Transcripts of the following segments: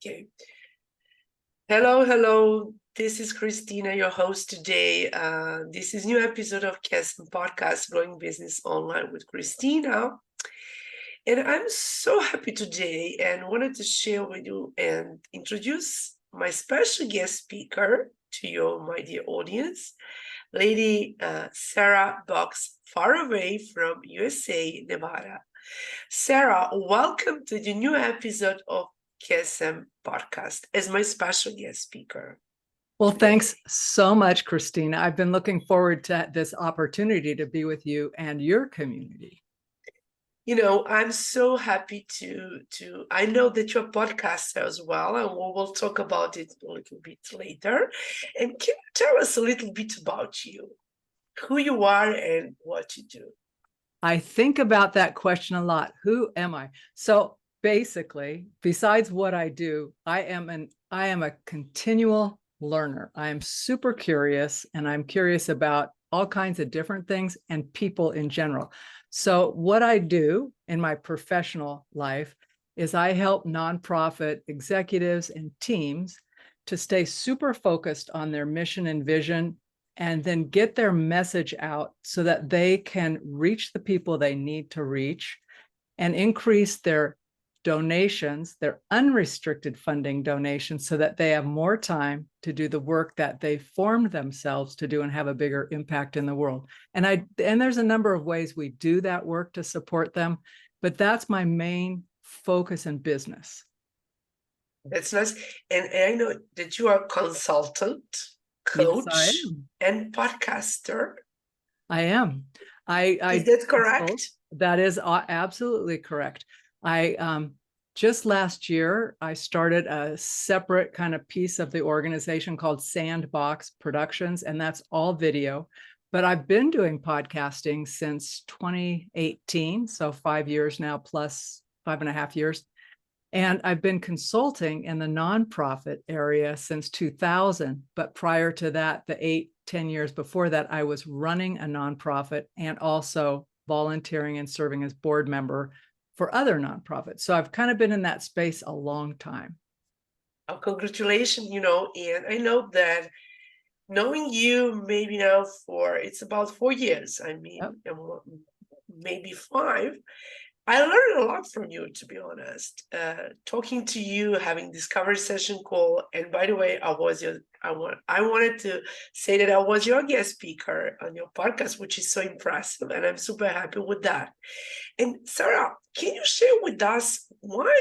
Okay. Hello. This is Christina, your host today. This is new episode of KESM podcast, Growing Business Online with Christina. And I'm so happy today and wanted to share with you and introduce my special guest speaker to you, my dear audience, Lady Sara Boxx, far away from USA, Nevada. Sara, welcome to the new episode of KSM podcast as my special guest speaker. Well, thanks so much, Christina. I've been looking forward to this opportunity to be with you and your community. You know, I'm so happy to I know that you're a podcaster as well, and we'll talk about it a little bit later. And can you tell us a little bit about you, who you are and what you do? I think about that question a lot. Who am I? So basically, besides what I do, I am a continual learner. I am super curious, and I'm curious about all kinds of different things and people in general. So what I do in my professional life is I help nonprofit executives and teams to stay super focused on their mission and vision, and then get their message out so that they can reach the people they need to reach and increase their donations, their unrestricted funding donations, so that they have more time to do the work that they formed themselves to do and have a bigger impact in the world. And there's a number of ways we do that work to support them, but that's my main focus in business. That's nice. And I know that you are a consultant, coach, Yes, and podcaster. I am. Is that correct? That is absolutely correct. Just last year, I started a separate kind of piece of the organization called SandBoxx Productions, and that's all video. But I've been doing podcasting since 2018, so 5 years now, plus 5.5 years. And I've been consulting in the nonprofit area since 2000. But prior to that, the 8-10 years before that, I was running a nonprofit and also volunteering and serving as board member for other nonprofits. So I've kind of been in that space a long time. Oh, congratulations, and I know that knowing you maybe now it's about 4 years. I mean, yep. Maybe 5. I learned a lot from you, to be honest. Talking to you, having this conversation call, and by the way, I wanted to say that I was your guest speaker on your podcast, which is so impressive, and I'm super happy with that. And Sara, can you share with us what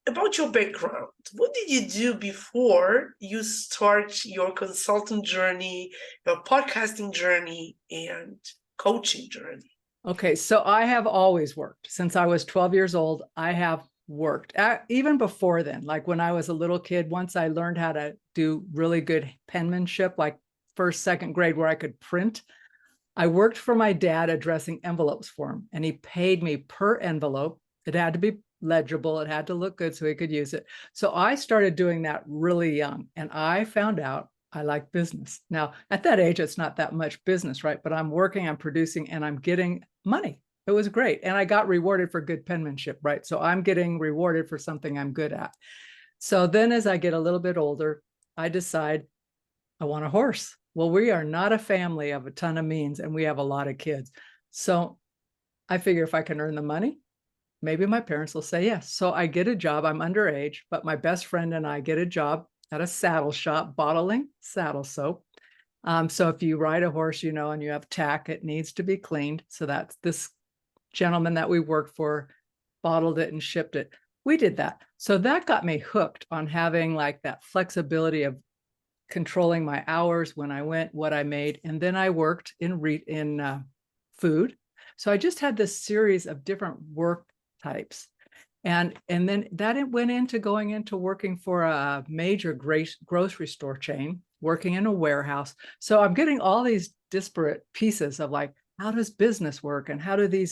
about your background? What did you do before you start your consultant journey, your podcasting journey, and coaching journey? Okay, so I have always worked. Since I was 12 years old, I have worked. Even before then, like when I was a little kid, once I learned how to do really good penmanship, like first, second grade, where I could print, I worked for my dad addressing envelopes for him, and he paid me per envelope. It had to be legible. It had to look good so he could use it. So I started doing that really young, and I found out I like business. Now, at that age, it's not that much business, right? But I'm working, I'm producing, and I'm getting money. It was great. And I got rewarded for good penmanship, right? So I'm getting rewarded for something I'm good at. So then as I get a little bit older, I decide I want a horse. Well, we are not a family of a ton of means, and we have a lot of kids. So I figure if I can earn the money, maybe my parents will say yes. So I get a job. I'm underage, but my best friend and I get a job at a saddle shop bottling saddle soap. So if you ride a horse, and you have tack, it needs to be cleaned. So that's this gentleman that we worked for bottled it and shipped it. We did that. So that got me hooked on having like that flexibility of controlling my hours, when I went, what I made. And then I worked in food. So I just had this series of different work types. And then that went into going into working for a major grocery store chain, working in a warehouse. So I'm getting all these disparate pieces of like, how does business work? And how do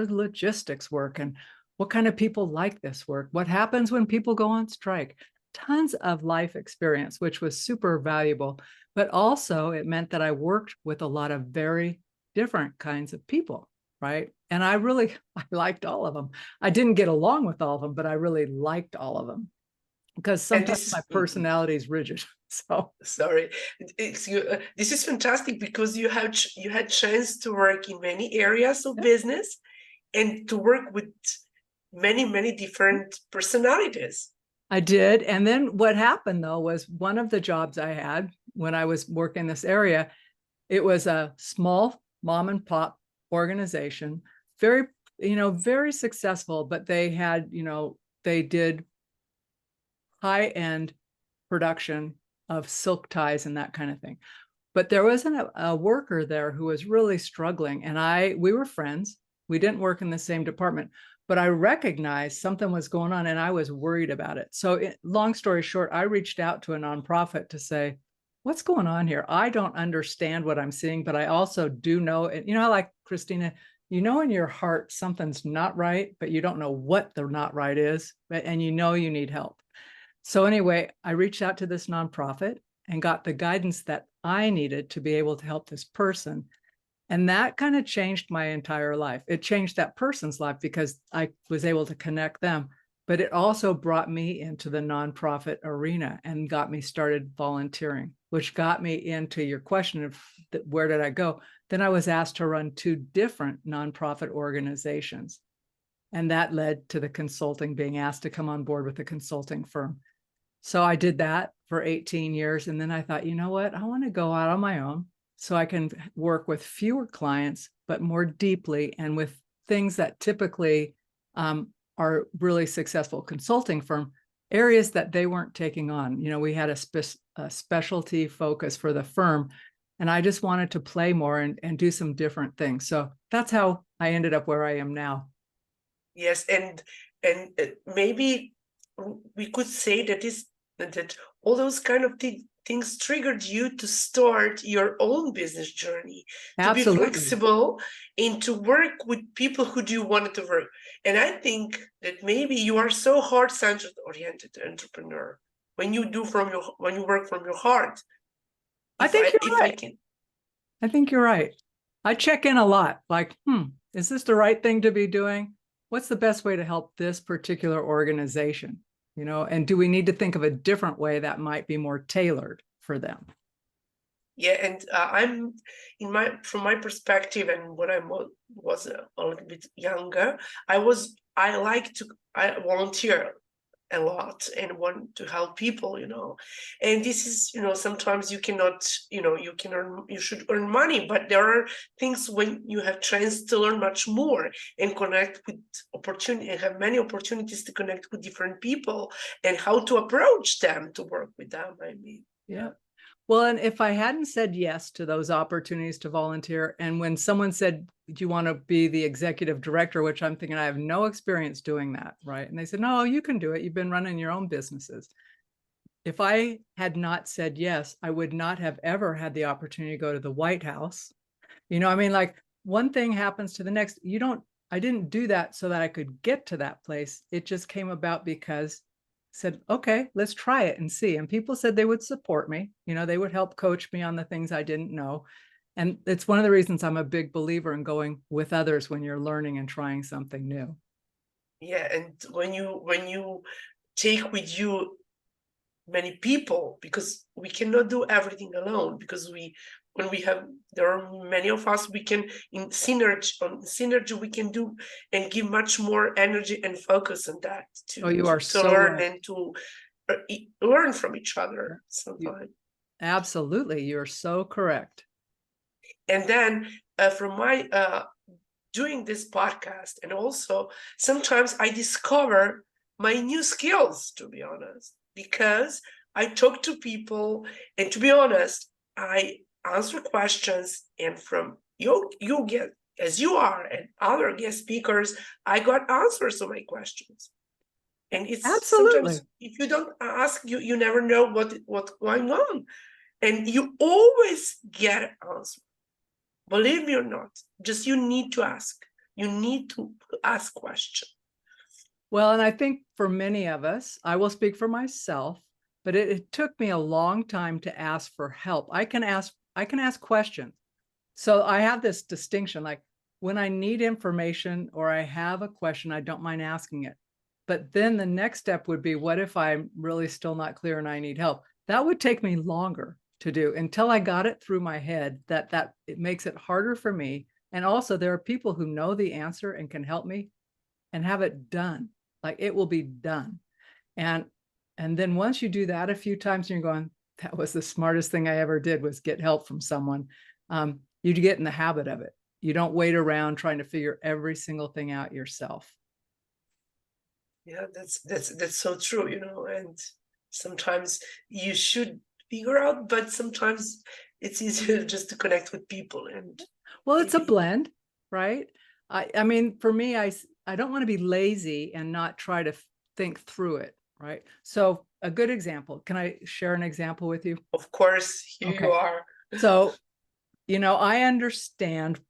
logistics work? And what kind of people like this work? What happens when people go on strike? Tons of life experience, which was super valuable. But also it meant that I worked with a lot of very different kinds of people, right? And I liked all of them. I didn't get along with all of them, but I really liked all of them because And sometimes my personality is rigid. So sorry, this is fantastic because you had chance to work in many areas of business and to work with many different personalities. I did. And then what happened though was one of the jobs I had when I was working in this area, it was a small mom and pop organization, very, very successful, but they had, they did high-end production of silk ties and that kind of thing. But there was a worker there who was really struggling, and we were friends. We didn't work in the same department, but I recognized something was going on and I was worried about it. So long story short, I reached out to a nonprofit to say, what's going on here? I don't understand what I'm seeing, but I also do know it. Like Christina, in your heart, something's not right, but you don't know what the not right is, and you need help. So anyway, I reached out to this nonprofit and got the guidance that I needed to be able to help this person. And that kind of changed my entire life. It changed that person's life because I was able to connect them, but it also brought me into the nonprofit arena and got me started volunteering, which got me into your question of where did I go? Then I was asked to run 2 different nonprofit organizations. And that led to the consulting, being asked to come on board with a consulting firm. So I did that for 18 years. And then I thought, you know what? I want to go out on my own so I can work with fewer clients, but more deeply and with things that typically are really successful consulting firm, areas that they weren't taking on. We had a specialty focus for the firm, and I just wanted to play more and do some different things. So that's how I ended up where I am now. Yes, and maybe we could say that all those kind of things triggered you to start your own business journey, Absolutely. to be flexible and to work with people who do want to work. And I think that maybe you are so heart-centered oriented entrepreneur when you work from your heart. I think you're right. I check in a lot, like, is this the right thing to be doing? What's the best way to help this particular organization? And do we need to think of a different way that might be more tailored for them? Yeah, and I'm from my perspective, and when I was a little bit younger, I volunteer a lot and want to help people, and this is, sometimes you cannot, you should earn money, but there are things when you have chance to learn much more and connect with opportunity and have many opportunities to connect with different people and how to approach them to work with them. Yeah. Well, and if I hadn't said yes to those opportunities to volunteer, and when someone said, do you want to be the executive director, which I'm thinking I have no experience doing that, right? And they said, no, you can do it. You've been running your own businesses. If I had not said yes, I would not have ever had the opportunity to go to the White House. Like one thing happens to the next. I didn't do that so that I could get to that place. It just came about because said, okay, let's try it and see. And people said they would support me. They would help coach me on the things I didn't know. And it's one of the reasons I'm a big believer in going with others when you're learning and trying something new. Yeah, and when you take with you many people, because we cannot do everything alone, because there are many of us, we can in synergy we can do and give much more energy and focus on that to learn right. And to learn from each other sometimes. Absolutely, you're so correct. And then from my doing this podcast, and also sometimes I discover my new skills, to be honest, because I talk to people, and to be honest, I answer questions, and from you get, as you are, and other guest speakers, I got answers to my questions. And it's absolutely, sometimes if you don't ask, you never know what's going on, and you always get an answer. Believe me or not, just you need to ask. You need to ask questions. Well, and I think for many of us, I will speak for myself, but it took me a long time to ask for help. I can ask questions. So I have this distinction, like when I need information or I have a question, I don't mind asking it. But then the next step would be, what if I'm really still not clear and I need help? That would take me longer to do until I got it through my head that it makes it harder for me. And also there are people who know the answer and can help me and have it done. Like it will be done. And then once you do that a few times and you're going, that was the smartest thing I ever did, was get help from someone. You get in the habit of it. You don't wait around trying to figure every single thing out yourself. Yeah, that's so true, and sometimes you should figure out, but sometimes it's easier just to connect with people. And well, it's a maybe blend, right? I mean, for me, I don't want to be lazy and not try to think through it, right? So a good example, can I share an example with you? of course, here you Okay. are. So, I understand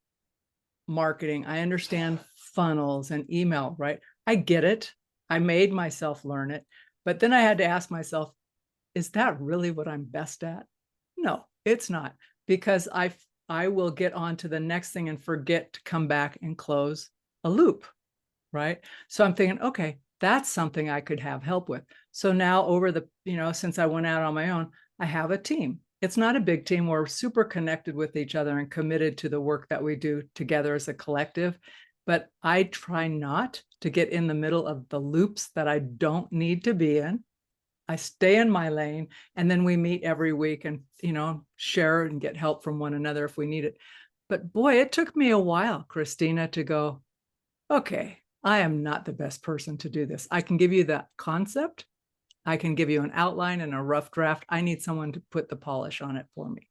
marketing. I understand funnels and email, right? I get it. I made myself learn it. But then I had to ask myself, is that really what I'm best at? No, it's not, because I will get on to the next thing and forget to come back and close a loop, right? So I'm thinking, okay, that's something I could have help with. So now over the, since I went out on my own, I have a team. It's not a big team. We're super connected with each other and committed to the work that we do together as a collective. But I try not to get in the middle of the loops that I don't need to be in. I stay in my lane, and then we meet every week and, share and get help from one another if we need it. But boy, it took me a while, Christina, to go, okay, I am not the best person to do this. I can give you the concept. I can give you an outline and a rough draft. I need someone to put the polish on it for me.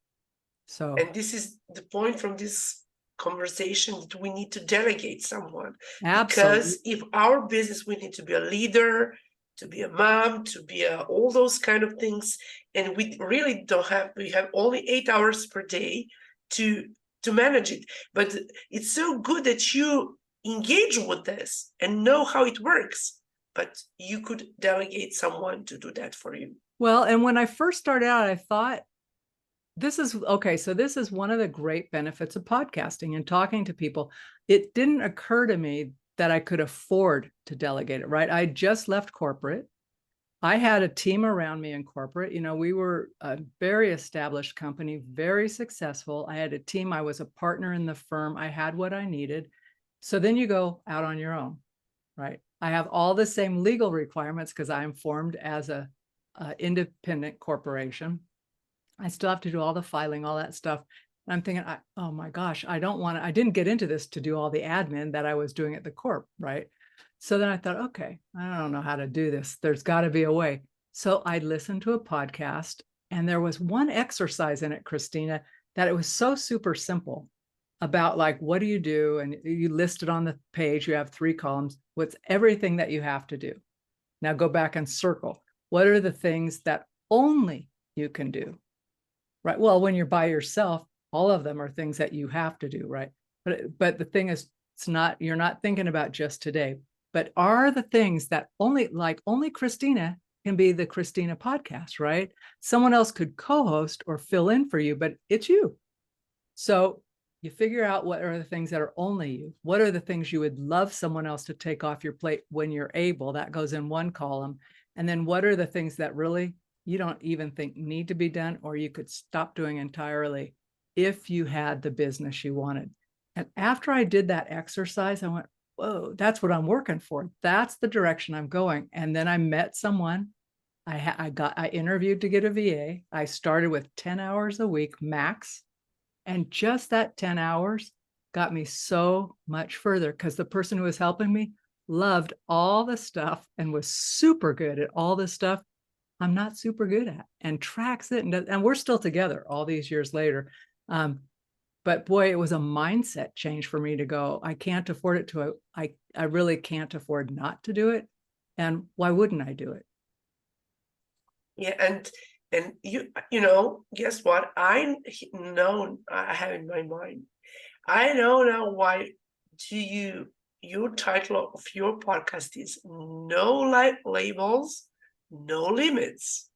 So, And this is the point from this conversation, that we need to delegate someone. absolutely. Because if our business, we need to be a leader, to be a mom, to be all those kind of things, and we really don't have. We have only 8 hours per day to manage it. But it's so good that you engage with this and know how it works. But you could delegate someone to do that for you. Well, and when I first started out, I thought, this is okay. So this is one of the great benefits of podcasting and talking to people. It didn't occur to me that I could afford to delegate it, right? I just left corporate. I had a team around me in corporate. We were a very established company, very successful. I had a team. I was a partner in the firm. I had what I needed. So then you go out on your own, right? I have all the same legal requirements because I am formed as a independent corporation. I still have to do all the filing, all that stuff. And I'm thinking, oh my gosh, I didn't get into this to do all the admin that I was doing at the corp, right? So then I thought, okay, I don't know how to do this. There's got to be a way. So I listened to a podcast, and there was one exercise in it, Christina, that it was so super simple about, like, what do you do? And you listed on the page, you have 3 columns. What's everything that you have to do? Now go back and circle. What are the things that only you can do? Right. Well, when you're by yourself, all of them are things that you have to do, right? But the thing is, you're not thinking about just today, but are the things that only Christina can be the Christina podcast, right? Someone else could co-host or fill in for you, but it's you. So you figure out what are the things that are only you. What are the things you would love someone else to take off your plate when you're able? That goes in one column. And then what are the things that really you don't even think need to be done, or you could stop doing entirely if you had the business you wanted? And after I did that exercise, I went, whoa, that's what I'm working for. That's the direction I'm going. And then I met someone. I interviewed to get a VA. I started with 10 hours a week max. And just that 10 hours got me so much further, because the person who was helping me loved all the stuff and was super good at all the stuff I'm not super good at, and tracks it. And we're still together all these years later. But boy, it was a mindset change for me to go, I can't afford it to, I really can't afford not to do it. And why wouldn't I do it? Yeah, and guess what? I have in my mind. I know now why your title of your podcast is No Labels, No Limits.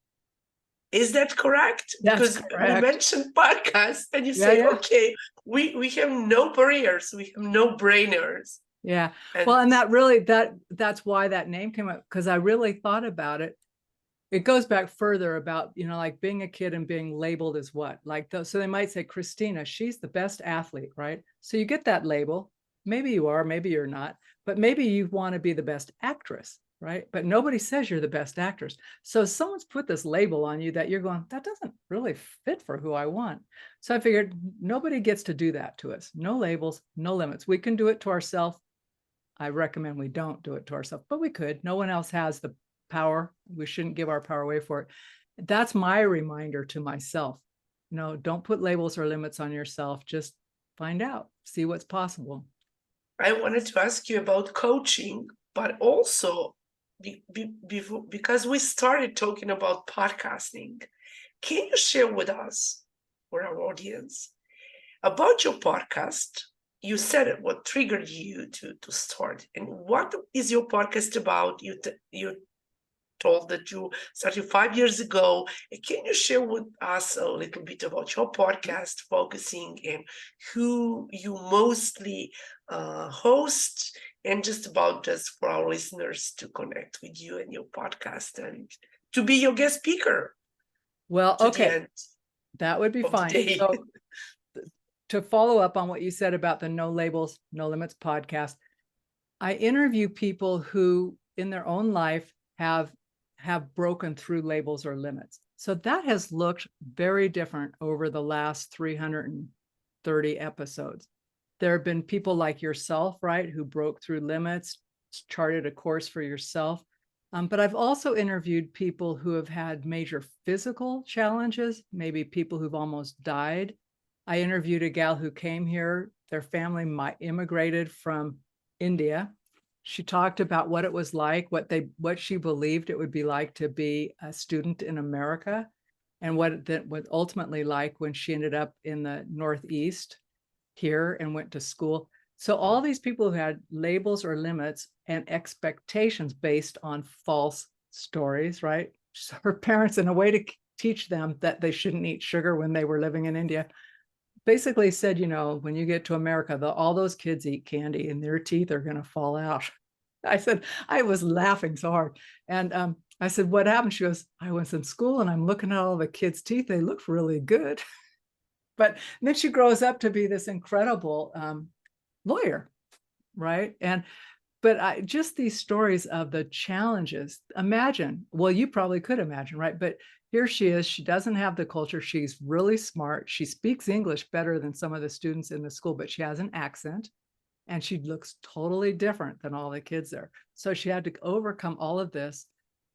Is that correct? That's Because we correct. mentioned podcast and you Yeah, say, yeah. okay, we have no barriers, we have no brainers. Yeah. And Well, and that really, that's why that name came up, because I really thought about it. It goes back further about, like being a kid and being labeled as what? Like, so they might say, Christina, she's the best athlete, right? So you get that label. Maybe you are, maybe you're not, but maybe you want to be the best actress, right? But nobody says you're the best actress. So someone's put this label on you that you're going, that doesn't really fit for who I want. So I figured nobody gets to do that to us. No labels, no limits. We can do it to ourselves. I recommend we don't do it to ourselves, but we could. No one else has the power. We shouldn't give our power away for it. That's my reminder to myself. Don't put labels or limits on yourself. Just find out, see what's possible. I wanted to ask you about coaching, but also because we started talking about podcasting, can you share with us, for our audience, about your podcast? You said it, what triggered you to start, and what is your podcast about? You told that you started 5 years ago. Can you share with us a little bit about your podcast, focusing and who you mostly host, and just for our listeners to connect with you and your podcast and to be your guest speaker? Well, okay, that would be fine. So to follow up on what you said about the No Labels, No Limits podcast, I interview people who in their own life have broken through labels or limits. So that has looked very different over the last 330 episodes. There have been people like yourself, right, who broke through limits, charted a course for yourself. But I've also interviewed people who have had major physical challenges, maybe people who've almost died. I interviewed a gal who came here. Their family immigrated from India. She talked about what it was like, what she believed it would be like to be a student in America, and what that was ultimately like when she ended up in the Northeast here and went to school. So all these people who had labels or limits and expectations based on false stories, right? So her parents, in a way to teach them that they shouldn't eat sugar when they were living in India, basically said, when you get to America, all those kids eat candy and their teeth are going to fall out. I was laughing so hard. And I said, what happened? She goes, I was in school and I'm looking at all the kids' teeth. They look really good. But then she grows up to be this incredible lawyer, right? But just these stories of the challenges. Imagine, well, you probably could imagine, right? But here she is. She doesn't have the culture. She's really smart. She speaks English better than some of the students in the school, but she has an accent and she looks totally different than all the kids there. So she had to overcome all of this,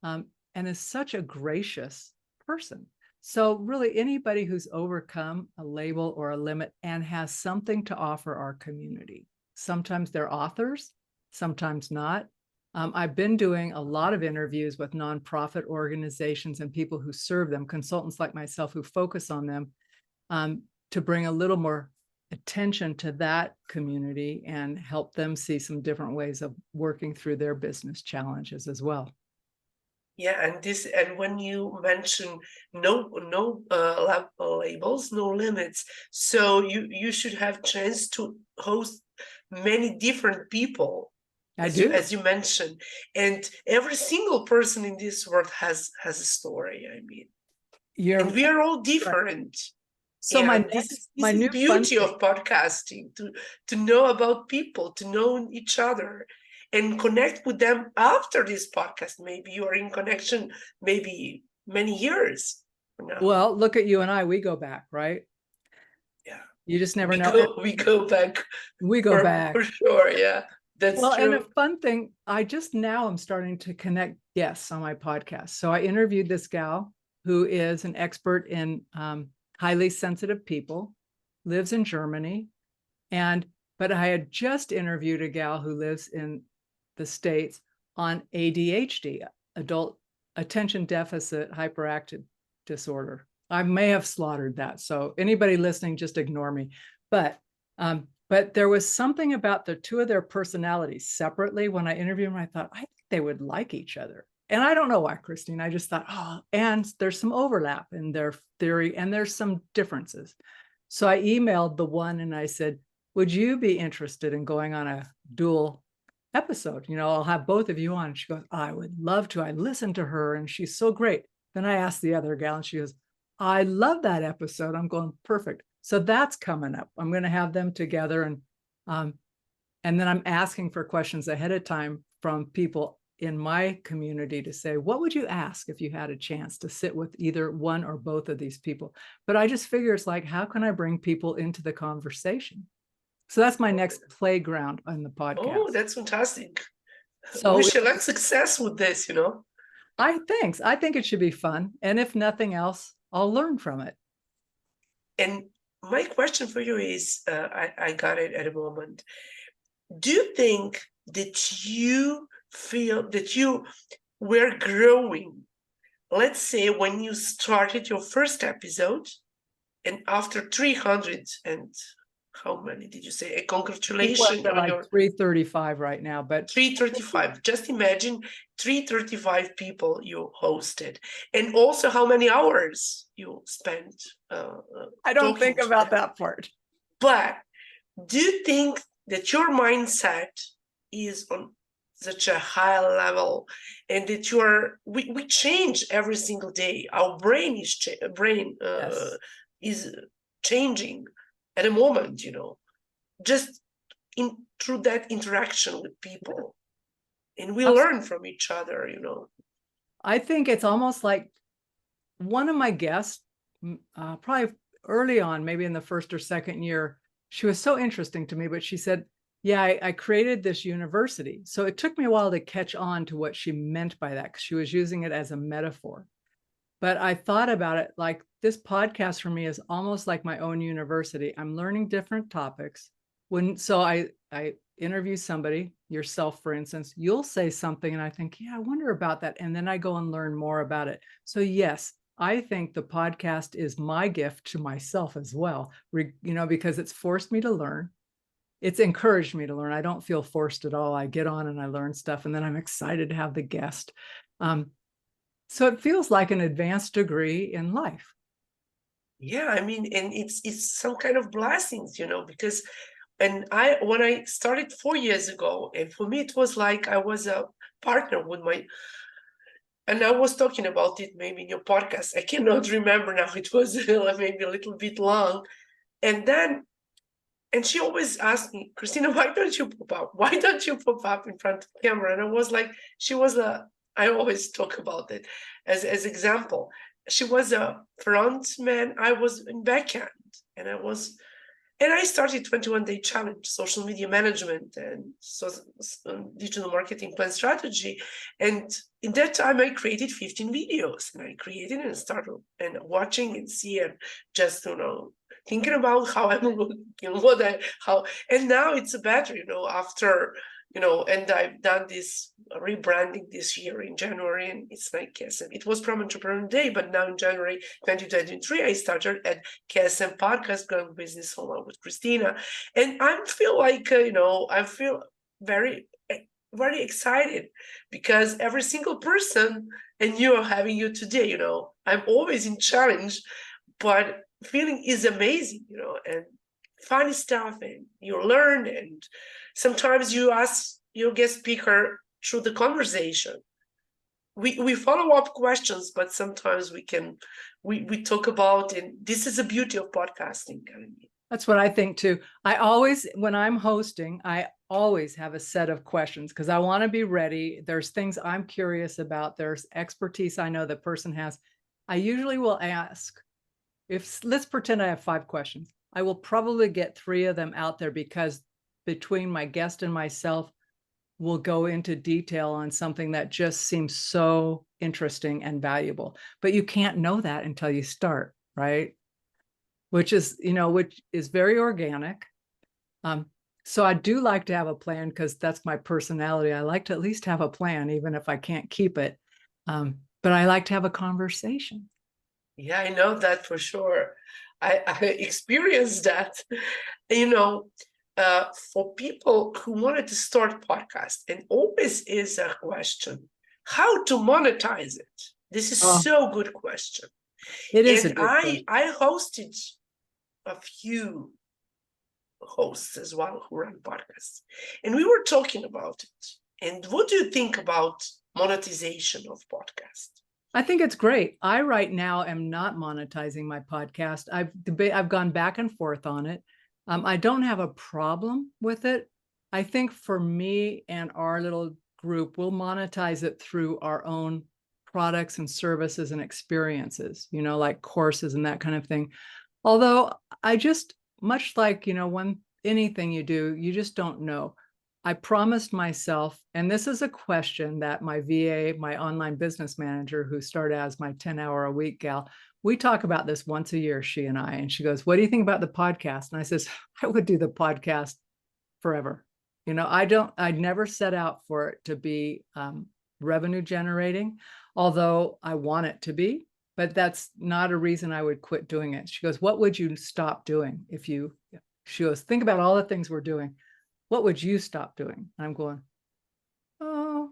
and is such a gracious person. So really anybody who's overcome a label or a limit and has something to offer our community. Sometimes they're authors, sometimes not. I've been doing a lot of interviews with nonprofit organizations and people who serve them, consultants like myself who focus on them, to bring a little more attention to that community and help them see some different ways of working through their business challenges as well. Yeah, and when you mention no labels, no limits, so you should have chance to host many different people, as you mentioned, and every single person in this world has a story. I mean, and we are all different. Right. So this is the beauty of podcasting, to know about people, to know each other, and connect with them after this podcast. Maybe you are in connection, maybe many years from now. Well, look at you and I, we go back, right? Yeah. You just never know. We go back. We go back. For sure, yeah. That's true. And a fun thing, I just now am starting to connect guests on my podcast. So I interviewed this gal who is an expert in highly sensitive people, lives in Germany. But I had just interviewed a gal who lives in the States on ADHD, adult attention deficit hyperactive disorder. I may have slaughtered that. So anybody listening, just ignore me. But there was something about the two of their personalities separately. When I interviewed them, I thought, I think they would like each other. And I don't know why, Christine. I just thought, and there's some overlap in their theory and there's some differences. So I emailed the one and I said, would you be interested in going on a dual episode? I'll have both of you on. She goes, I would love to. I listened to her and she's so great. Then I asked the other gal and she goes, I love that episode. I'm going, perfect. So that's coming up. I'm going to have them together. And then I'm asking for questions ahead of time from people in my community to say, what would you ask if you had a chance to sit with either one or both of these people? But I just figure it's like, how can I bring people into the conversation? So that's my next playground on the podcast. Oh, that's fantastic. So wish you luck, success with this, I think it should be fun. And if nothing else, I'll learn from it. And my question for you is, I got it at a moment. Do you think that you feel that you were growing, let's say when you started your first episode, and after 300 and how many did you say? Congratulations on like your 335 right now, but 335. Just imagine 335 people you hosted, and also how many hours you spent. I don't think about that part. But do you think that your mindset is on such a high level, and that we change every single day? Our brain is Yes. is changing at a moment, just through that interaction with people, and we learn from each other. I think it's almost like one of my guests, probably early on, maybe in the first or second year, she was so interesting to me, but she said, yeah, I created this university. So it took me a while to catch on to what she meant by that, because she was using it as a metaphor. But I thought about it like this podcast for me is almost like my own university. I'm learning different topics. So I interview somebody, yourself, for instance, you'll say something and I think, yeah, I wonder about that. And then I go and learn more about it. So yes, I think the podcast is my gift to myself as well, because it's forced me to learn. It's encouraged me to learn. I don't feel forced at all. I get on and I learn stuff, and then I'm excited to have the guest. So it feels like an advanced degree in life. Yeah, I mean, and it's some kind of blessings, because when I started 4 years ago, and for me it was like I was a partner with and I was talking about it maybe in your podcast. I cannot remember now. It was maybe a little bit long. And she always asked me, Christina, why don't you pop up? Why don't you pop up in front of the camera? And I was like, I always talk about it as example. She was a front man, I was in backhand. And I started 21-day challenge, social media management, and digital marketing plan strategy. And in that time, I created 15 videos, and I created and started and watching and see and just, thinking about how I'm looking, and now it's better, after, and I've done this rebranding this year in January, and it's like KSM. It was from Entrepreneurial Day, but now in January 2023, I started at KSM Podcast, Growing Business Online with Christina, and I feel like, I feel very, very excited because every single person, and having you today, I'm always in challenge, but feeling is amazing, and funny stuff, and you learn, and sometimes you ask your guest speaker through the conversation. We follow up questions, but sometimes we talk about, and this is the beauty of podcasting. That's what I think too. When I'm hosting, I always have a set of questions because I want to be ready. There's things I'm curious about. There's expertise I know the person has. I usually will ask, let's pretend I have 5 questions. I will probably get 3 of them out there because between my guest and myself, we'll go into detail on something that just seems so interesting and valuable. But you can't know that until you start, right? Which is very organic. So I do like to have a plan because that's my personality. I like to at least have a plan, even if I can't keep it. But I like to have a conversation. Yeah, I know that for sure. I experienced that, for people who wanted to start podcast, and always is a question, how to monetize it? This is so good question. It is And a good question. I hosted a few hosts as well who run podcasts, and we were talking about it. And what do you think about monetization of podcasts? I think it's great. I right now am not monetizing my podcast. I've gone back and forth on it. I don't have a problem with it. I think for me and our little group, we'll monetize it through our own products and services and experiences, like courses and that kind of thing. Although I just, much like, when anything you do, you just don't know. I promised myself, and this is a question that my VA, my online business manager, who started as my 10-hour-a-week gal, we talk about this once a year, she and I, and she goes, what do you think about the podcast? And I says, I would do the podcast forever. I'd never set out for it to be revenue generating, although I want it to be, but that's not a reason I would quit doing it. She goes, what would you stop doing she goes, think about all the things we're doing. What would you stop doing? And I'm going, oh,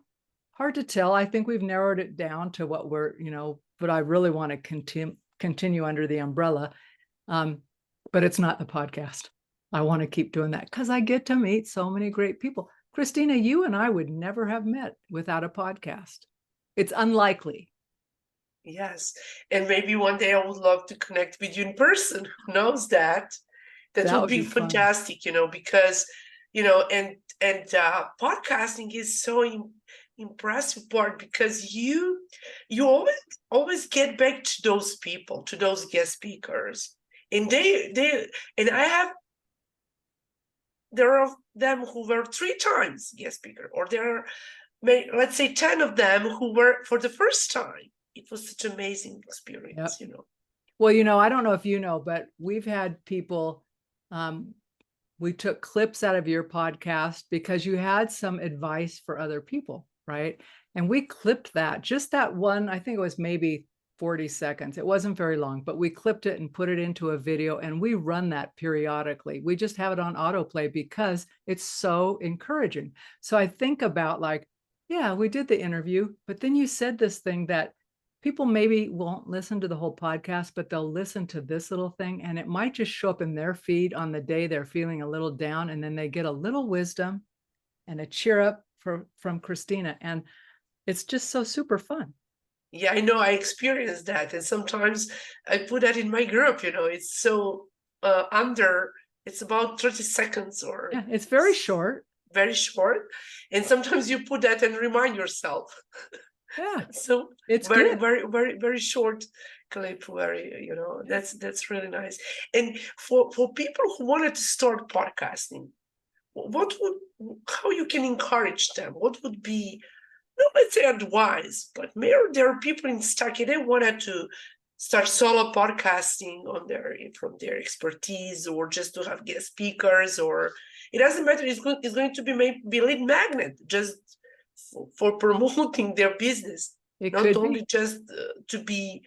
hard to tell. I think we've narrowed it down to what but I really want to continue under the umbrella. But it's not the podcast. I want to keep doing that because I get to meet so many great people. Christina, you and I would never have met without a podcast. It's unlikely. Yes. And maybe one day I would love to connect with you in person. Who knows that? That would be fantastic, because and podcasting is so impressive part, because you always get back to those people, to those guest speakers, and there are them who were 3 times guest speaker, or there are, let's say, 10 of them who were for the first time. It was such an amazing experience. Yep. Well, I don't know if you know, but we've had people. We took clips out of your podcast because you had some advice for other people, right? And we clipped that, just that one, I think it was maybe 40 seconds. It wasn't very long, but we clipped it and put it into a video, and we run that periodically. We just have it on autoplay because it's so encouraging. So I think about yeah, we did the interview, but then you said this thing that people maybe won't listen to the whole podcast, but they'll listen to this little thing, and it might just show up in their feed on the day they're feeling a little down, and then they get a little wisdom and a cheer up from Christina, and it's just so super fun. Yeah, I know. I experienced that, and sometimes I put that in my group. It's so it's about 30 seconds, or yeah, it's very short, and sometimes you put that and remind yourself. Yeah. So it's very, good. very, very, very short clip, that's really nice. And for people who wanted to start podcasting, how you can encourage them? What would be, not let's say advice, but maybe there are people in Stucky, they wanted to start solo podcasting from their expertise, or just to have guest speakers, or it doesn't matter. It's going to be lead magnet, just for promoting their business, not only just to be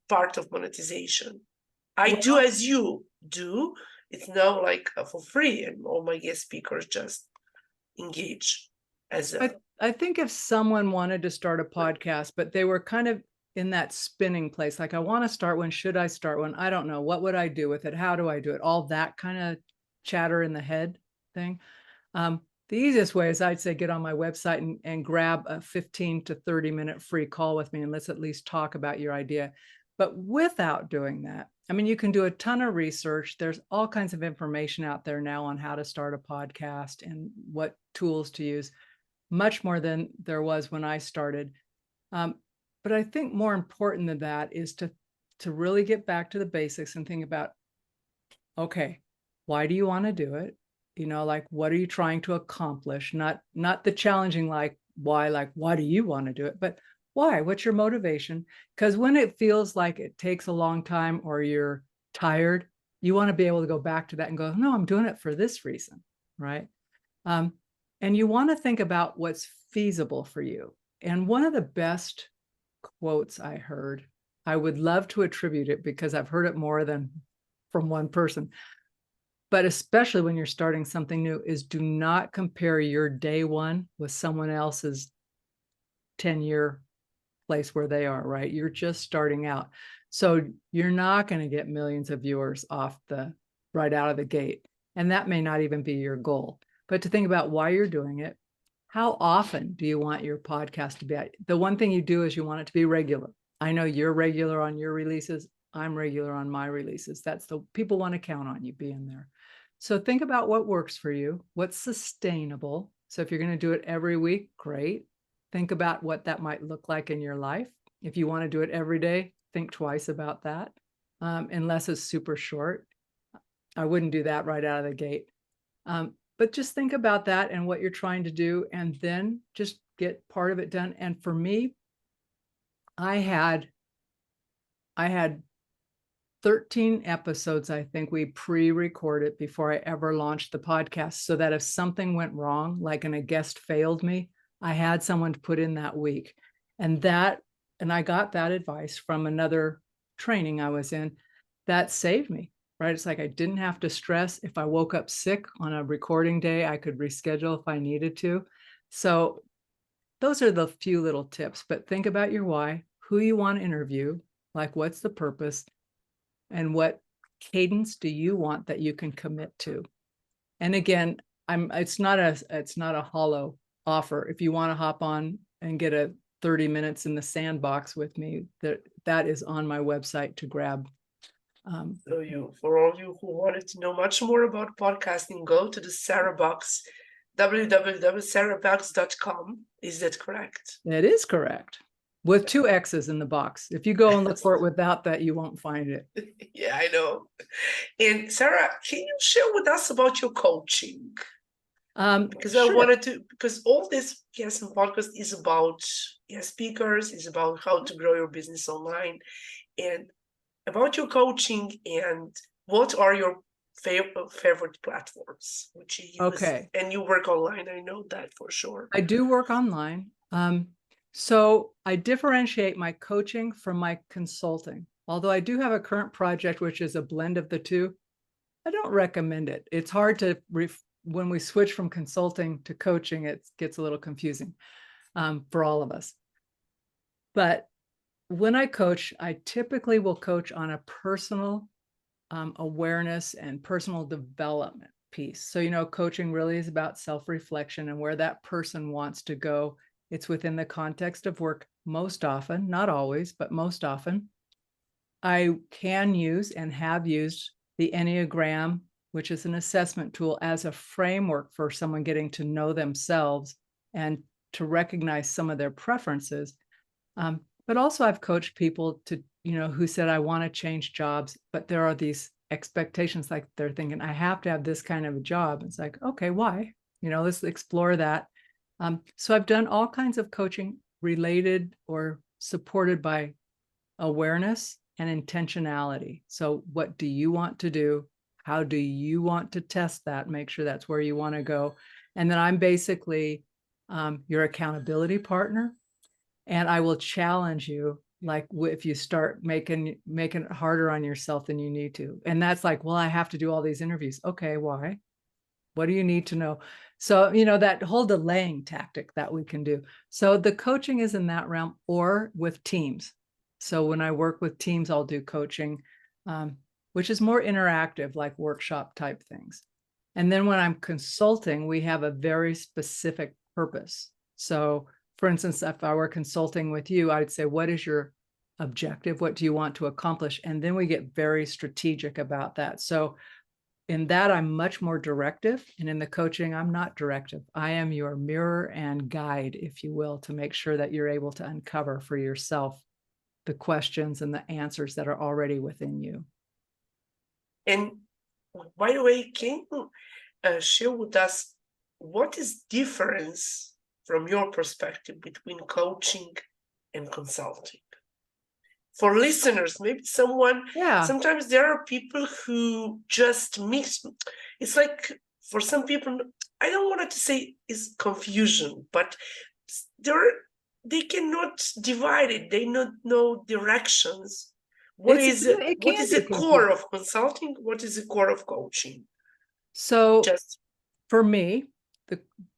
part of monetization. I do as you do. It's now for free, and all my guest speakers just engage as I think if someone wanted to start a podcast, but they were kind of in that spinning place, like, I want to start one, should I start one? I don't know. What would I do with it? How do I do it? All that kind of chatter in the head thing. The easiest way is, I'd say, get on my website and grab a 15 to 30 minute free call with me, and let's at least talk about your idea. But without doing that, I mean, you can do a ton of research. There's all kinds of information out there now on how to start a podcast and what tools to use, much more than there was when I started. But I think more important than that is to really get back to the basics and think about, okay, why do you want to do it? What are you trying to accomplish? Not the challenging, why do you want to do it? But why? What's your motivation? Because when it feels like it takes a long time, or you're tired, you want to be able to go back to that and go, no, I'm doing it for this reason, right? And you want to think about what's feasible for you. And one of the best quotes I heard, I would love to attribute it because I've heard it more than from one person, but especially when you're starting something new, is do not compare your day one with someone else's 10-year place where they are, right? You're just starting out. So you're not going to get millions of viewers right out of the gate. And that may not even be your goal. But to think about why you're doing it, how often do you want your podcast to be? The one thing you do is you want it to be regular. I know you're regular on your releases. I'm regular on my releases. That's the people want to count on you being there. So think about what works for you, what's sustainable. So if you're going to do it every week, great. Think about what that might look like in your life. If you want to do it every day, think twice about that, unless it's super short. I wouldn't do that right out of the gate. But just think about that and what you're trying to do, and then just get part of it done. And for me, I had 13 episodes, I think we pre-recorded before I ever launched the podcast, so that if something went wrong, like a guest failed me, I had someone to put in that week. And I got that advice from another training I was in that saved me. Right? It's like I didn't have to stress. If I woke up sick on a recording day, I could reschedule if I needed to. So those are the few little tips, but think about your why, who you want to interview, like what's the purpose, and what cadence do you want that you can commit to. And again, it's not a hollow offer. If you want to hop on and get a 30 minutes in the SandBoxx with me, that is on my website to grab. For all you who wanted to know much more about podcasting, go to the Sara Boxx, www.saraboxx.com. Is that correct? It is correct. With 2 X's in the box. If you go and look for it without that, you won't find it. Yeah, I know. And Sara, can you share with us about your coaching? Because sure. because all this podcast is about speakers, is about how to grow your business online, and about your coaching, and what are your favorite platforms which you use. Okay. And you work online, I know that for sure. I do work online. So I differentiate my coaching from my consulting. Although I do have a current project, which is a blend of the two, I don't recommend it. It's hard to, when we switch from consulting to coaching, it gets a little confusing for all of us. But when I coach, I typically will coach on a personal awareness and personal development piece. So, coaching really is about self-reflection and where that person wants to go. It's within the context of work most often, not always, but most often. I can use and have used the Enneagram, which is an assessment tool, as a framework for someone getting to know themselves and to recognize some of their preferences. But also I've coached people to, who said, I want to change jobs, but there are these expectations, like they're thinking, I have to have this kind of a job. It's like, okay, why? Let's explore that. So I've done all kinds of coaching related or supported by awareness and intentionality. So what do you want to do? How do you want to test that? Make sure that's where you want to go. And then I'm basically your accountability partner. And I will challenge you, like if you start making it harder on yourself than you need to. And that's like, well, I have to do all these interviews. Okay, why? What do you need to know? So, that whole delaying tactic that we can do. So the coaching is in that realm, or with teams. So when I work with teams, I'll do coaching, which is more interactive, like workshop type things. And then when I'm consulting, we have a very specific purpose. So for instance, if I were consulting with you, I'd say, what is your objective? What do you want to accomplish? And then we get very strategic about that. So in that, I'm much more directive. And in the coaching, I'm not directive. I am your mirror and guide, if you will, to make sure that you're able to uncover for yourself the questions and the answers that are already within you. And by the way, can you share with us what is difference from your perspective between coaching and consulting? For listeners, maybe sometimes there are people who just mix. It's like, for some people, I don't want to say is confusion, but they cannot divide it. They not know directions. What is the core of consulting? What is the core of coaching? So for me,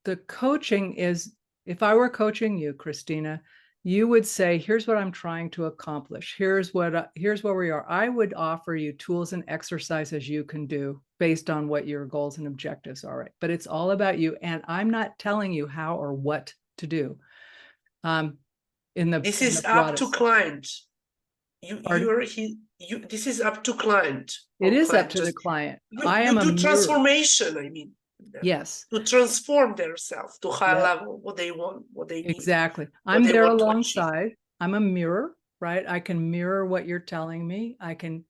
the coaching is If I were coaching you, Christina, you would say, here's what I'm trying to accomplish. Here's where we are. I would offer you tools and exercises you can do based on what your goals and objectives are. Right? But it's all about you. And I'm not telling you how or what to do. This is up to client. This is up to client. It is up to the client. You do transformation, I mean. Yes. To transform themselves to high level, what they want, what they need. Exactly. I'm there alongside. I'm a mirror, right? I can mirror what you're telling me. I can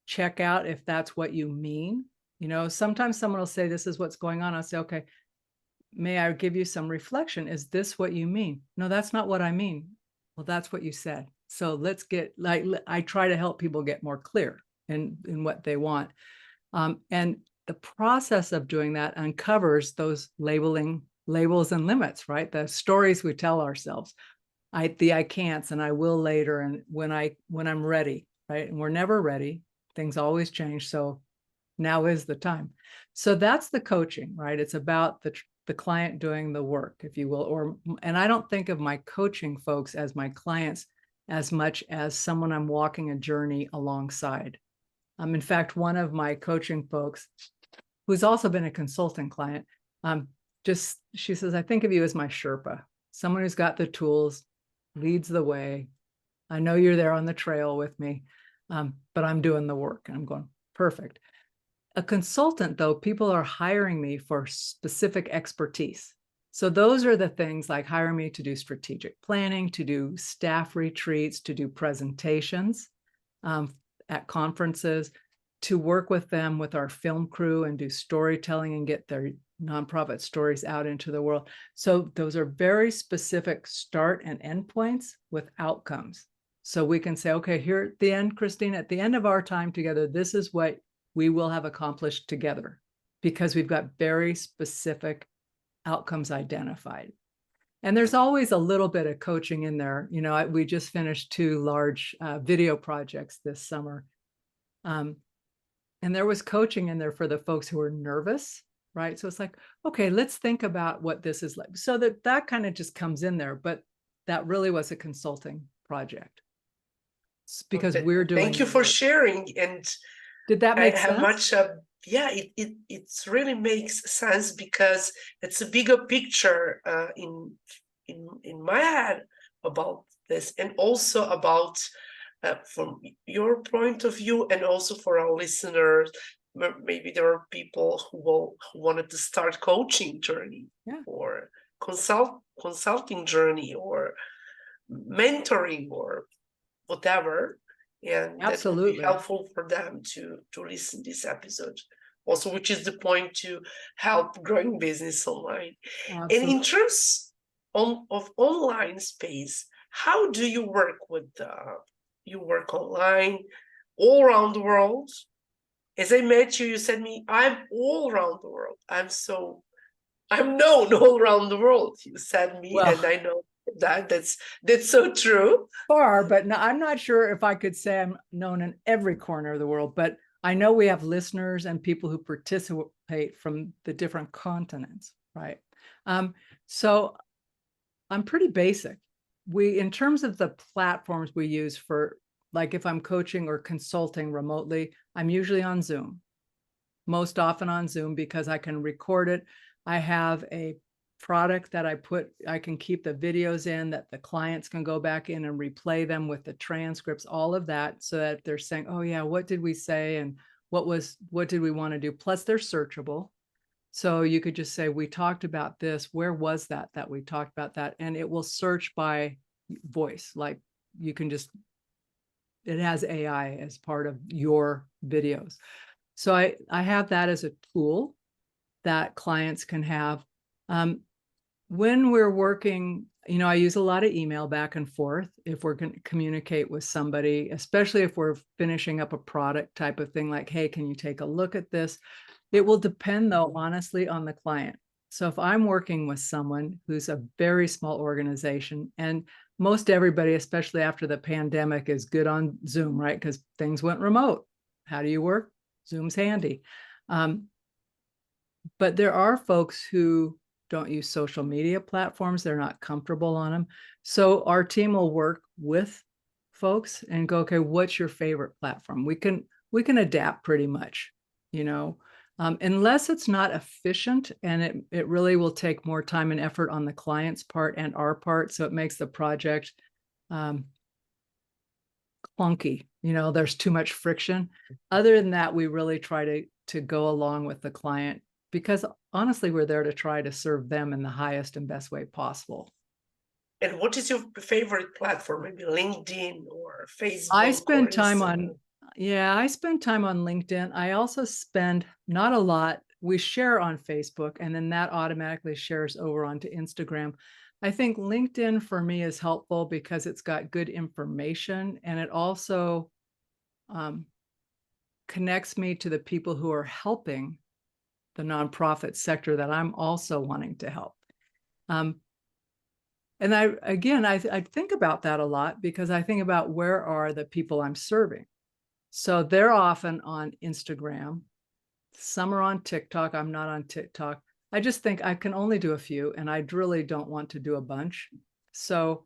check out if that's what you mean. You know, sometimes someone will say, this is what's going on. I'll say, okay, may I give you some reflection? Is this what you mean? No, that's not what I mean. Well, that's what you said. So let's get, like, I try to help people get more clear in what they want. And the process of doing that uncovers those labels and limits, right? The stories we tell ourselves, I can'ts and I will later, and when I'm ready, right? And we're never ready. Things always change. So now is the time. So that's the coaching, right? It's about the client doing the work, if you will. And I don't think of my coaching folks as my clients as much as someone I'm walking a journey alongside. In fact, one of my coaching folks, who's also been a consulting client, she says, I think of you as my Sherpa, someone who's got the tools, leads the way. I know you're there on the trail with me, but I'm doing the work. And I'm going, perfect. A consultant, though, people are hiring me for specific expertise. So those are the things like hiring me to do strategic planning, to do staff retreats, to do presentations at conferences, to work with them with our film crew and do storytelling and get their nonprofit stories out into the world. So those are very specific start and end points with outcomes. So we can say, okay, here at the end, Christine, at the end of our time together, this is what we will have accomplished together, because we've got very specific outcomes identified. And there's always a little bit of coaching in there. You know, we just finished 2 large video projects this summer. And there was coaching in there for the folks who are nervous, right? So it's like, okay, let's think about what this is like. So that kind of just comes in there, but that really was a consulting project. It's because we're doing. Thank you for sharing. And did that make sense? Yeah, it really makes sense, because it's a bigger picture in my head about this, and also about from your point of view, and also for our listeners. Maybe there are people who wanted to start coaching journey, or consulting journey, or mentoring, or whatever. And that would be helpful for them to listen to this episode also, which is the point, to help growing business online. Absolutely. And in terms of online space, how do you work with you work online all around the world? As I met you, you said me, I'm all around the world. I'm known all around the world. You said me, and I know that's so true. But no, I'm not sure if I could say I'm known in every corner of the world, but I know we have listeners and people who participate from the different continents, right? So I'm pretty basic. In terms of the platforms we use for, like, if I'm coaching or consulting remotely, I'm usually on Zoom, most often on Zoom, because I can record it. I have a product that I can keep the videos in, that the clients can go back in and replay them with the transcripts, all of that, so that they're saying, oh yeah, what did we say? And what did we want to do? Plus they're searchable. So you could just say, we talked about this. Where was that we talked about that? And it will search by voice. Like, you can just, it has AI as part of your videos. So I have that as a tool that clients can have. When we're working, you know, I use a lot of email back and forth if we're going to communicate with somebody, especially if we're finishing up a product type of thing, like, hey, can you take a look at this? It will depend, though, honestly, on the client. So if I'm working with someone who's a very small organization, and most everybody, especially after the pandemic, is good on Zoom, right? Because things went remote. How do you work? Zoom's handy. But there are folks who don't use social media platforms. They're not comfortable on them. So our team will work with folks and go, okay, what's your favorite platform? We can adapt pretty much, unless it's not efficient, and it really will take more time and effort on the client's part and our part. So it makes the project clunky. There's too much friction. Other than that, we really try to go along with the client, because honestly, we're there to try to serve them in the highest and best way possible. And what is your favorite platform? Maybe LinkedIn or Facebook I or spend time Instagram? I spend time on LinkedIn. I also spend not a lot. We share on Facebook, and then that automatically shares over onto Instagram. I think LinkedIn for me is helpful because it's got good information, and it also connects me to the people who are helping the nonprofit sector that I'm also wanting to help. And I think about that a lot, because I think about where are the people I'm serving. So they're often on Instagram. Some are on TikTok. I'm not on TikTok. I just think I can only do a few, and I really don't want to do a bunch. So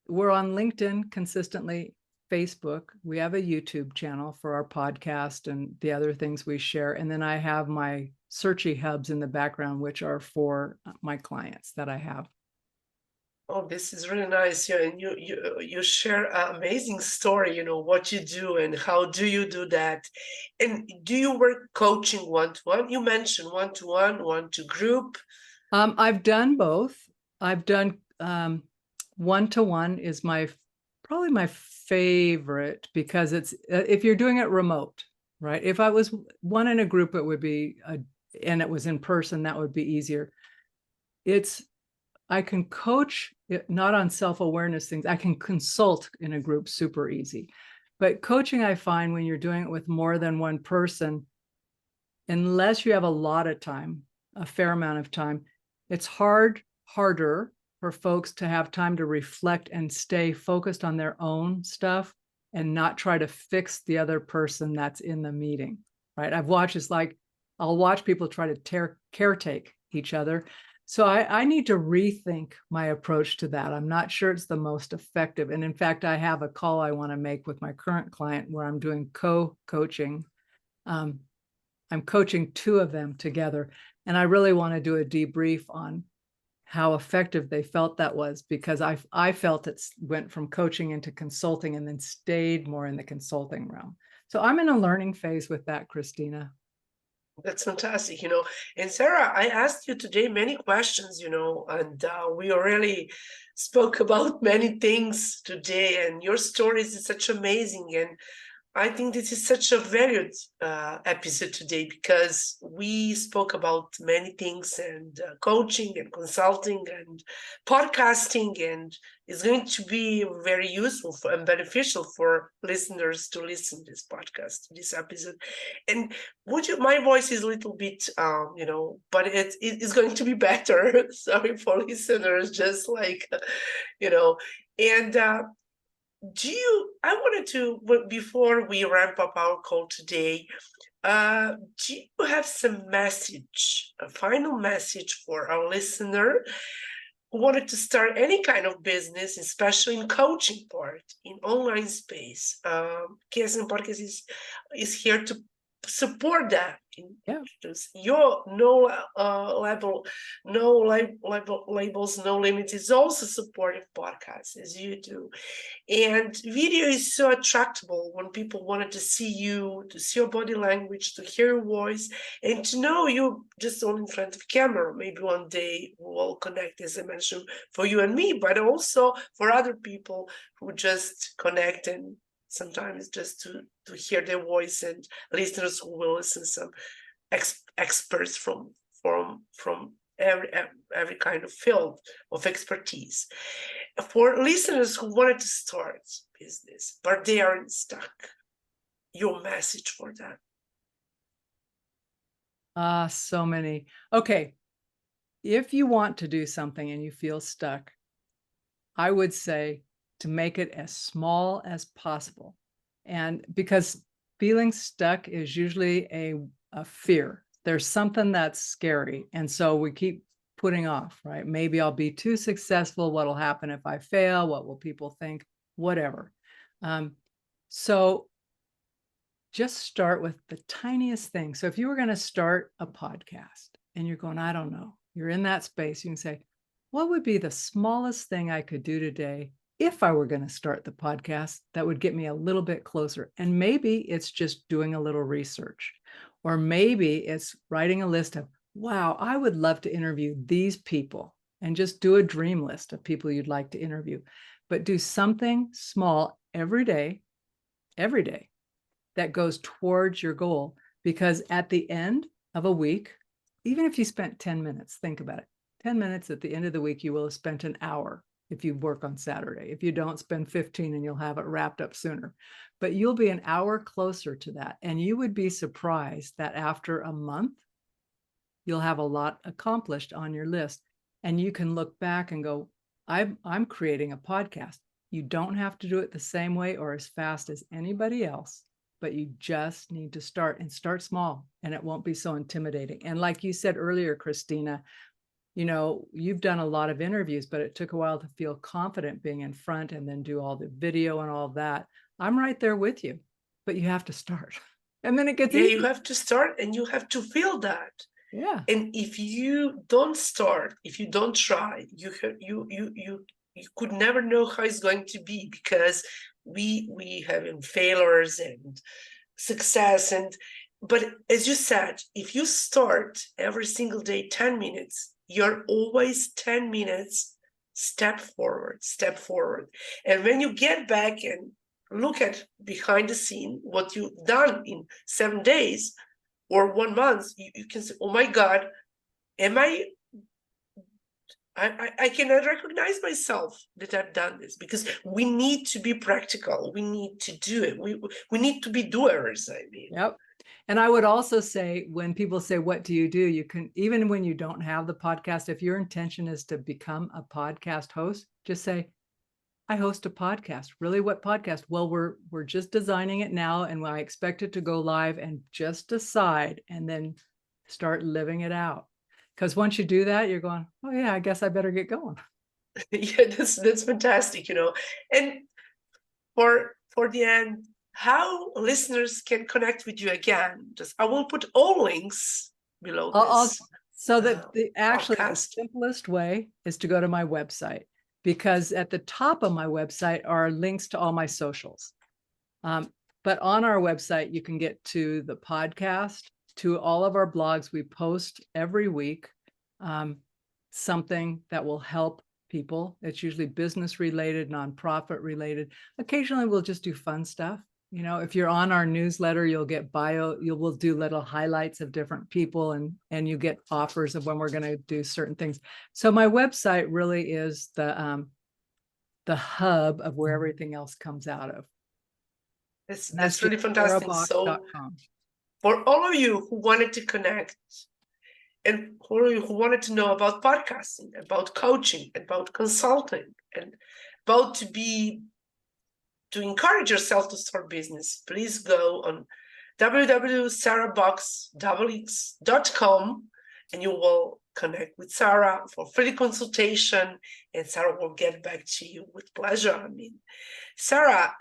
we're on LinkedIn consistently, Facebook. We have a YouTube channel for our podcast and the other things we share. And then I have my searchy hubs in the background, which are for my clients that I have. Oh, this is really nice. Yeah, and you share an amazing story, what you do and how do you do that. And do you work coaching one-to-one? You mentioned one-to-one, one-to-group. I've done both. I've done one-to-one is probably my favorite, because it's if you're doing it remote, right? If I was one in a group, it would be and it was in person, that would be easier. I can coach not on self-awareness things. I can consult in a group super easy. But coaching, I find when you're doing it with more than one person, unless you have a lot of time, a fair amount of time, it's harder for folks to have time to reflect and stay focused on their own stuff and not try to fix the other person that's in the meeting, right? I've watched, it's like, I'll watch people try to caretake each other. So I need to rethink my approach to that. I'm not sure it's the most effective. And in fact, I have a call I want to make with my current client where I'm doing co-coaching. I'm coaching two of them together. And I really want to do a debrief on how effective they felt that was, because I felt it went from coaching into consulting and then stayed more in the consulting realm. So I'm in a learning phase with that, Christina. That's fantastic. And Sarah, I asked you today many questions, and we already spoke about many things today, and your stories is such amazing. And I think this is such a valued episode today, because we spoke about many things, and coaching and consulting and podcasting, and it's going to be very useful and beneficial for listeners to listen to this podcast, this episode. And my voice is a little bit, but it is going to be better. Sorry for listeners, just like, and I wanted to, before we ramp up our call today, do you have some message, a final message for our listener who wanted to start any kind of business, especially in coaching part, in online space? KSM Podcast is here to support that. Yeah. Your no labels, no limits is also supportive podcast as you do. And video is so attractable when people wanted to see you, to see your body language, to hear your voice, and to know you just on in front of camera. Maybe one day we'll connect, as I mentioned, for you and me, but also for other people who just connect, and sometimes just to hear their voice, and listeners who will listen some experts from every kind of field of expertise. For listeners who wanted to start business, but they are stuck, your message for them? So many. Okay. If you want to do something and you feel stuck, I would say to make it as small as possible. And because feeling stuck is usually a fear. There's something that's scary. And so we keep putting off, right? Maybe I'll be too successful. What'll happen if I fail? What will people think? Whatever. So just start with the tiniest thing. So if you were going to start a podcast and you're going, I don't know, you're in that space, you can say, what would be the smallest thing I could do today if I were going to start the podcast that would get me a little bit closer? And maybe it's just doing a little research, or maybe it's writing a list of, wow, I would love to interview these people, and just do a dream list of people you'd like to interview. But do something small every day that goes towards your goal. Because at the end of a week, even if you spent 10 minutes, think about it, 10 minutes at the end of the week, you will have spent an hour if you work on Saturday. If you don't, spend 15 and you'll have it wrapped up sooner. But you'll be an hour closer to that. And you would be surprised that after a month, you'll have a lot accomplished on your list. And you can look back and go, I'm creating a podcast. You don't have to do it the same way or as fast as anybody else, but you just need to start, and start small, and it won't be so intimidating. And like you said earlier, Christina, you know, you've done a lot of interviews, but it took a while to feel confident being in front and then do all the video and all that. I'm right there with you, but you have to start. And then it gets easy. You have to start, and you have to feel that. Yeah. And if you don't start, if you don't try, you could never know how it's going to be, because we have failures and success. But as you said, if you start every single day 10 minutes, you're always 10 minutes step forward. And when you get back and look at behind the scene what you've done in 7 days or 1 month, you can say, oh my God, I cannot recognize myself that I've done this, because we need to be practical. We need to do it. We need to be doers, I mean. Yep. And I would also say, when people say, what do? You can, even when you don't have the podcast, if your intention is to become a podcast host, just say, I host a podcast. Really? What podcast? Well, we're just designing it now, and I expect it to go live, and just decide and then start living it out. Because once you do that, you're going, oh yeah, I guess I better get going. Yeah, that's fantastic, you know. And for the end, how listeners can connect with you again? I will put all links below this. So that the simplest way is to go to my website, because at the top of my website are links to all my socials. But on our website, you can get to the podcast, to all of our blogs. We post every week something that will help people. It's usually business related, nonprofit related. Occasionally we'll just do fun stuff. You know, if you're on our newsletter, you'll get we'll do little highlights of different people, and you get offers of when we're going to do certain things. So my website really is the hub of where everything else comes out of. That's really fantastic. So for all of you who wanted to connect, and for all of you who wanted to know about podcasting, about coaching, about consulting, and about to encourage yourself to start business, please go on www.saraboxx.com, and you will connect with Sara for free consultation, and Sara will get back to you with pleasure. I mean, Sara,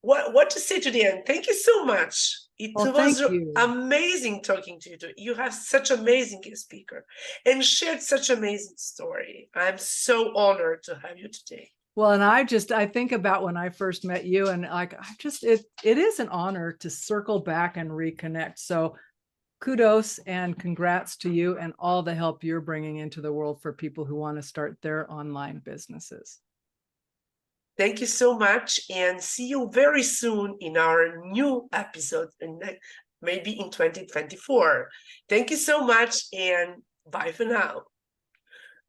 what to say to the end? Thank you so much. It was amazing talking to you. You have such amazing speaker and shared such amazing story. I'm so honored to have you today. Well, and I think about when I first met you, and it is an honor to circle back and reconnect. So kudos and congrats to you and all the help you're bringing into the world for people who want to start their online businesses. Thank you so much, and see you very soon in our new episode, maybe in 2024. Thank you so much, and bye for now.